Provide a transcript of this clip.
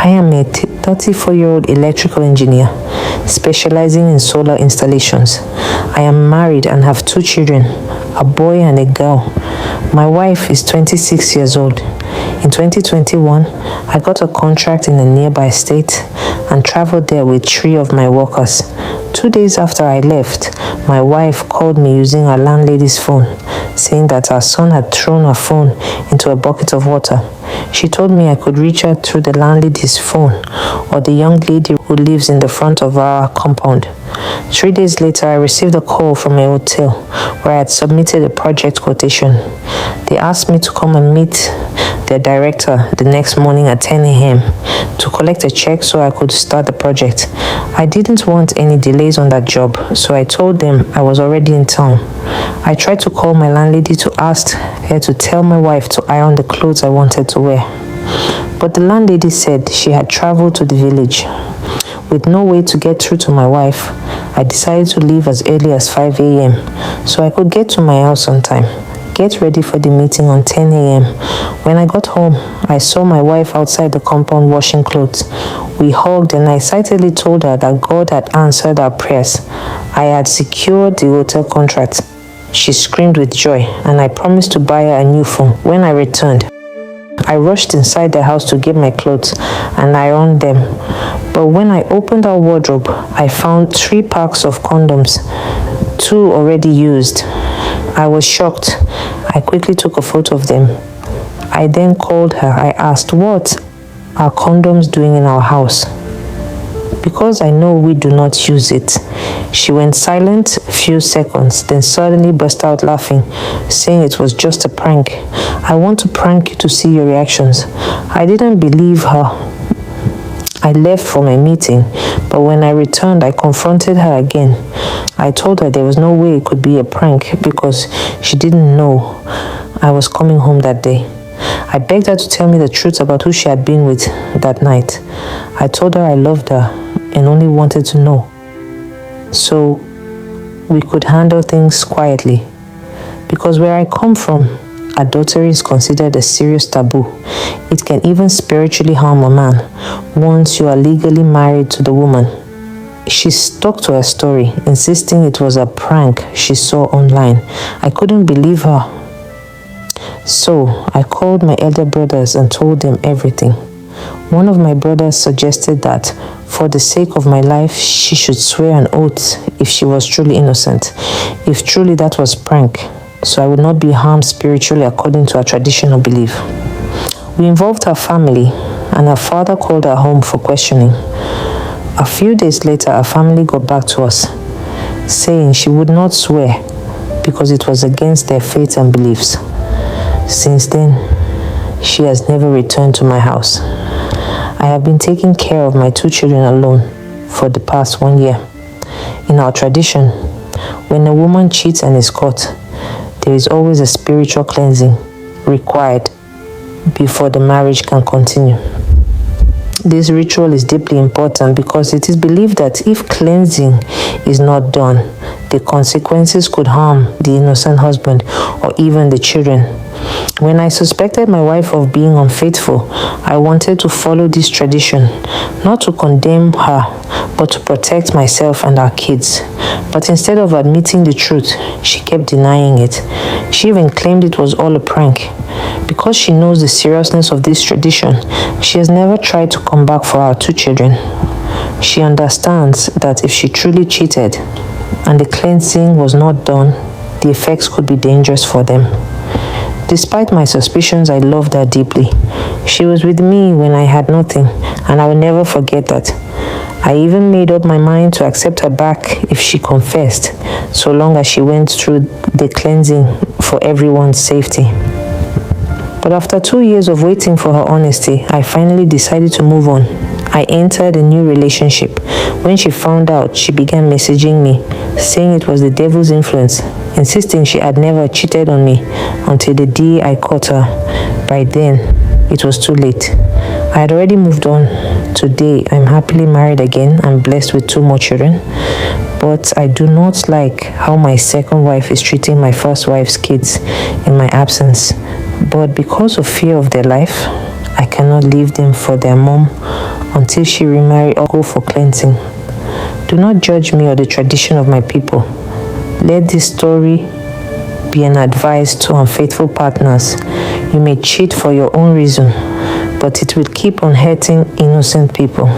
I am a 34-year-old electrical engineer specializing in solar installations. I am married and have 2 children, a boy and a girl. My wife is 26 years old. In 2021, I got a contract in a nearby state and traveled there with 3 of my workers. 2 days after I left, my wife called me using our landlady's phone, saying that our son had thrown her phone into a bucket of water. She told me I could reach her through the landlady's phone or the young lady who lives in the front of our compound. 3 days later, I received a call from a hotel where I had submitted a project quotation. They asked me to come and meet their director the next morning at 10 a.m. to collect a check so I could start the project. I didn't want any delays on that job, so I told them I was already in town. I tried to call my landlady to ask her to tell my wife to iron the clothes I wanted to wear. But the landlady said she had traveled to the village. With no way to get through to my wife, I decided to leave as early as 5 a.m. so I could get to my house on time. Get ready for the meeting on 10 a.m. When I got home, I saw my wife outside the compound washing clothes. We hugged and I excitedly told her that God had answered our prayers. I had secured the hotel contract. She screamed with joy and I promised to buy her a new phone. When I returned, I rushed inside the house to get my clothes and ironed them. But when I opened our wardrobe, I found 3 packs of condoms, 2 already used. I was shocked. I quickly took a photo of them. I then called her. I asked, "What are condoms doing in our house?" Because I know we do not use it. She went silent a few seconds, then suddenly burst out laughing, saying it was just a prank. "I want to prank you to see your reactions." I didn't believe her. I left from a meeting, but when I returned, I confronted her again. I told her there was no way it could be a prank because she didn't know I was coming home that day. I begged her to tell me the truth about who she had been with that night. I told her I loved her and only wanted to know, so we could handle things quietly. Because where I come from, adultery is considered a serious taboo. It can even spiritually harm a man once you are legally married to the woman. She stuck to her story, insisting it was a prank she saw online. I couldn't believe her. So I called my elder brothers and told them everything. One of my brothers suggested that for the sake of my life, she should swear an oath if she was truly innocent, if truly that was prank, so I would not be harmed spiritually according to our traditional belief. We involved her family, and her father called her home for questioning. A few days later, her family got back to us, saying she would not swear because it was against their faith and beliefs. Since then, she has never returned to my house. I have been taking care of my 2 children alone for the past 1 year. In our tradition, when a woman cheats and is caught, there is always a spiritual cleansing required before the marriage can continue. This ritual is deeply important because it is believed that if cleansing is not done, the consequences could harm the innocent husband or even the children. When I suspected my wife of being unfaithful, I wanted to follow this tradition, not to condemn her, but to protect myself and our kids. But instead of admitting the truth, she kept denying it. She even claimed it was all a prank. Because she knows the seriousness of this tradition, she has never tried to come back for our 2 children. She understands that if she truly cheated and the cleansing was not done, the effects could be dangerous for them. Despite my suspicions, I loved her deeply. She was with me when I had nothing, and I will never forget that. I even made up my mind to accept her back if she confessed, so long as she went through the cleansing for everyone's safety. But after 2 years of waiting for her honesty, I finally decided to move on. I entered a new relationship. When she found out, she began messaging me, saying it was the devil's influence, insisting she had never cheated on me until the day I caught her. By then, it was too late. I had already moved on. Today, I'm happily married again and blessed with 2 more children. But I do not like how my second wife is treating my first wife's kids in my absence. But because of fear of their life, I cannot leave them for their mom until she remarry or go for cleansing. Do not judge me or the tradition of my people. Let this story be an advice to unfaithful partners. You may cheat for your own reason, but it will keep on hurting innocent people.